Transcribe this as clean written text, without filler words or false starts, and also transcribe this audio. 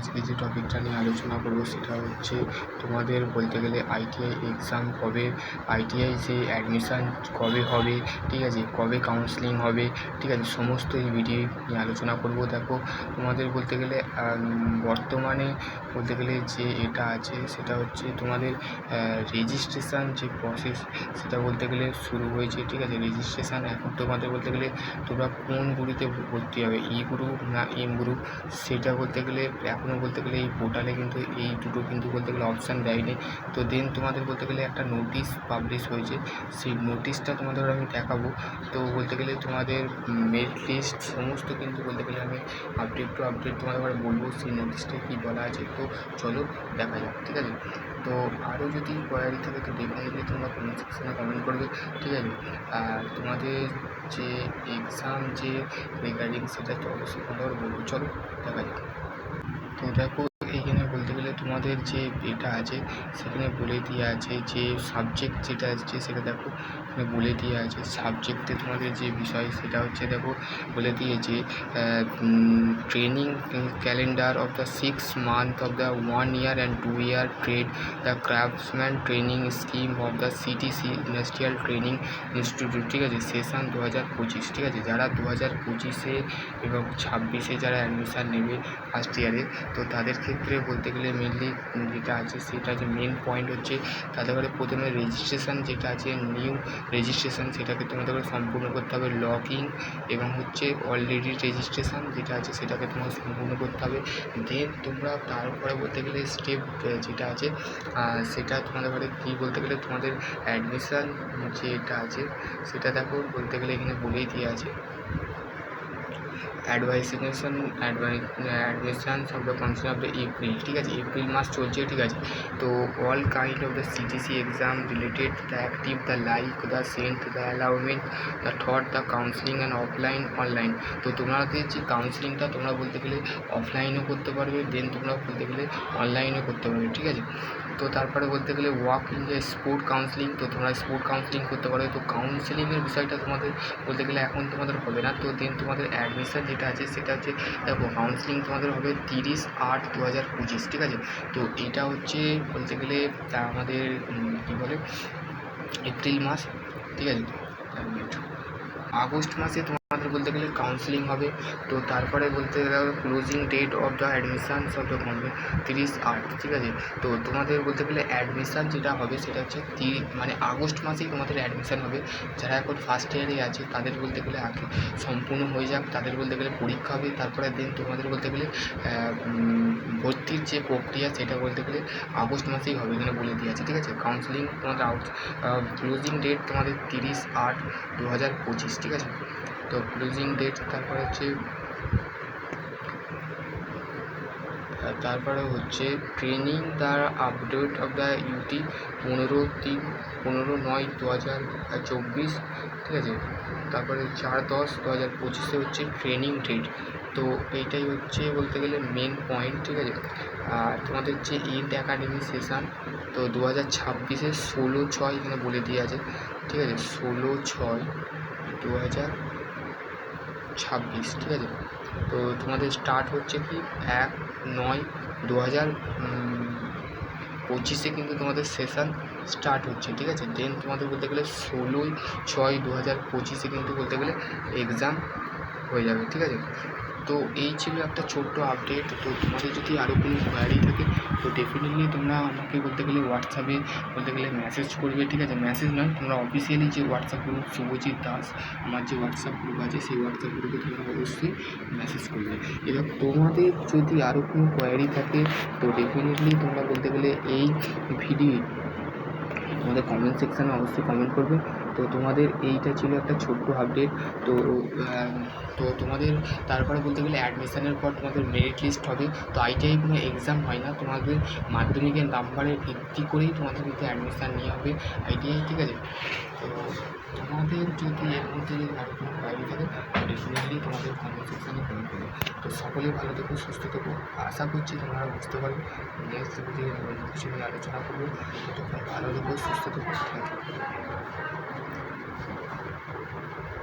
আজকে যে টপিকটা নিয়ে আলোচনা করবো সেটা হচ্ছে তোমাদের বলতে গেলে আইটিআই এক্সাম কবে, আইটিআই যে অ্যাডমিশান কবে হবে, ঠিক আছে, কবে কাউন্সেলিং হবে, ঠিক আছে, সমস্ত এই ভিডিও নিয়ে আলোচনা করবো। দেখো তোমাদের বলতে গেলে বর্তমানে বলতে গেলে যে এটা আছে সেটা হচ্ছে তোমাদের রেজিস্ট্রেশান যে প্রসেস সেটা বলতে গেলে শুরু হয়েছে, ঠিক আছে। রেজিস্ট্রেশান এখন তোমাদের বলতে গেলে তোমরা কোন গ্রুপে ভর্তি হবে, ই গ্রুপ না এম গ্রুপ, সেটা বলতে গেলে এখনও বলতে গেলে এই পোর্টালে কিন্তু এই দুটো কিন্তু বলতে গেলে অপশান দেয়নি। তো দেন তোমাদের বলতে গেলে একটা নোটিশ পাবলিশ হয়েছে, সেই নোটিশটা তোমাদের আমি দেখাবো। তো বলতে গেলে তোমাদের মেরিট লিস্ট সমস্ত কিন্তু বলতে গেলে আমি আপডেট টু আপডেট তোমাদের বলবো সেই নোটিশটায় কী বলা আছে। তো চলো দেখা যাক, ঠিক আছে। তো আরও যদি কোয়ারি থাকে তো ডেফিনেটলি তোমরা কমেন্ট সেকশনে কমেন্ট করবে, ঠিক আছে। আর তোমাদের যে এক্সাম যে রিগার্ডিং সেটা তো অবশ্যই তোমরা বলবো, চলো দেখা যাক। তো দেখো এইখানে বলতে গেলে তোমাদের যে এটা আছে সেখানে বলে দেওয়া আছে যে সাবজেক্ট যেটা আছে সেটা দেখো এখানে বলে দেওয়া আছে। সাবজেক্টে তোমাদের যে বিষয় সেটা হচ্ছে দেখো বলে দিয়েছে training calendar of the 6 month of the 1 year and 2 year trade the craftsman training scheme of the CTC industrial training institute, ঠিক আছে, সেশন 2025, ঠিক আছে। যারা 2025-এ এবং 26-এ যারা অ্যাডমিশান নেবে ফার্স্ট ইয়ারে, তো তাদের ক্ষেত্রে বলতে গেলে মেনলি যেটা আছে সেটা যে মেন পয়েন্ট হচ্ছে তাদের করে প্রথমে রেজিস্ট্রেশন যেটা আছে নিউ রেজিস্ট্রেশন সেটাকে তোমাদের করে সম্পূর্ণ করতে হবে, লগ ইন এবং হচ্ছে অলরেডি রেজিস্ট্রেশন যেটা আছে সেটাকে তোমাকে সম্পূর্ণ করতে হবে। দেন তোমরা তারপরে বলতে গেলে স্টেপ যেটা আছে সেটা তোমাদের ঘরে কী বলতে গেলে তোমাদের অ্যাডমিশান যেটা আছে সেটা দেখো বলতে গেলে এখানে বলেই দিয়ে আছে admission of the council of the April, ঠিক আছে, এপ্রিল মাস চলছে, ঠিক আছে। তো all kind of the CTC exam related the active the like the sent the allotment the thought the counselling and offline online. তো তোমাদের যে কাউন্সিলিংটা তোমরা বলতে গেলে অফলাইনও করতে পারবে, দেন তোমরা বলতে গেলে অনলাইনও করতে পারবে, ঠিক আছে। তো তারপরে বলতে গেলে ওয়ার্ক ইন যে স্পোর্ট কাউন্সিলিং, তো তোমরা স্পোর্ট কাউন্সিলিং করতে পারবে। তো কাউন্সিলিংয়ের বিষয়টা তোমাদের বলতে গেলে এখন তোমাদের হবে না। তো দেন তোমাদের অ্যাডমিশান যেটা আছে সেটা হচ্ছে দেখো কাউন্সিলিং তোমাদের হবে 30/8/2025, ঠিক আছে। তো এটা হচ্ছে বলতে গেলে আমাদের কী বলে এপ্রিল মাস, ঠিক আছে। আগস্ট মাসে তোমাদের বলতে গেলে কাউন্সিলিং হবে। তো তারপরে বলতে গেলে closing date of the admission of the কমবে 30/8, ঠিক আছে। তো তোমাদের বলতে গেলে অ্যাডমিশান যেটা হবে সেটা হচ্ছে মানে আগস্ট মাসেই তোমাদের অ্যাডমিশান হবে। যারা এখন ফার্স্ট ইয়ারে আছে তাদের বলতে গেলে আগে সম্পূর্ণ হয়ে যাক, তাদের বলতে গেলে পরীক্ষা হবে, তারপরে দেন তোমাদের বলতে গেলে ভর্তির যে প্রক্রিয়া সেটা বলতে গেলে আগস্ট মাসেই হবে, এখানে বলে দিয়ে আছে, ঠিক আছে। কাউন্সিলিং তোমাদের ক্লোজিং ডেট তোমাদের 30/8/2025, ঠিক আছে। তো ক্লোজিং ডেট তারপরে হচ্ছে training the update of the UT 15/9/2024, ঠিক আছে। তারপরে 4/10/2025 হচ্ছে ট্রেনিং ডেট। তো এইটাই হচ্ছে বলতে গেলে মেন পয়েন্ট, ঠিক আছে। আর তোমাদের যে এন্ড অ্যাকাডেমি সেশান তো 2026-এর 16/6 এখানে বলে দিয়ে আছে, ঠিক আছে, 16/6/2026, ঠিক আছে। তো তোমাদের স্টার্ট হচ্ছে কি 1/9/2025 কিন্তু তোমাদের সেশান স্টার্ট হচ্ছে, ঠিক আছে। দেন তোমাদের বলতে গেলে 16/6/2025 কিন্তু বলতে গেলে এক্সাম হয়ে যাবে, ঠিক আছে। তো এই ছিল একটা ছোট্ট আপডেট। তো তোমাদের যদি আরও কোনো কোয়ারি থাকে তো ডেফিনেটলি তোমরা আমাকে বলতে গেলে হোয়াটসঅ্যাপে বলতে গেলে মেসেজ করবে, ঠিক আছে। মেসেজ নয়, তোমরা অফিসিয়ালি যে হোয়াটসঅ্যাপ গ্রুপ শুভজিৎ দাস আমার যে হোয়াটসঅ্যাপ গ্রুপ আছে সেই হোয়াটসঅ্যাপ গ্রুপে তোমরা অবশ্যই মেসেজ করবে। এবার তোমাদের যদি আরও কোনো কোয়ারি থাকে তো ডেফিনেটলি তোমরা বলতে গেলে এই ভিডিও তোমাদের কমেন্ট সেকশানে অবশ্যই কমেন্ট করবে। তো তোমাদের এইটা ছিল একটা ছোট্ট আপডেট। তো তোমাদের তারপরে বলতে গেলে অ্যাডমিশানের পর তোমাদের মেরিট লিস্ট হবে। তো আইটিআই কোনো এক্সাম হয় না, তোমাদের মাধ্যমিকের নাম্বারের ভিত্তি করেই তোমাদের কিন্তু অ্যাডমিশান নেওয়া হবে আইটিআই, ঠিক আছে। তো তোমাদের যদি এর মধ্যে আরও কোনো কোয়ারি থাকে ডেফিনেটলি তোমাদের কমেন্ট সেকশানে কমেন্ট করবে। তো সকলেই ভালো থেকো, সুস্থ থেকো, আশা করছি তোমরা বুঝতে পারবে। নেক্সট ভিডিও অন্য কিছু নিয়ে আলোচনা করবো। ততক্ষণ ভালো থেকো, সুস্থ থেকো, থ্যাংক ইউ।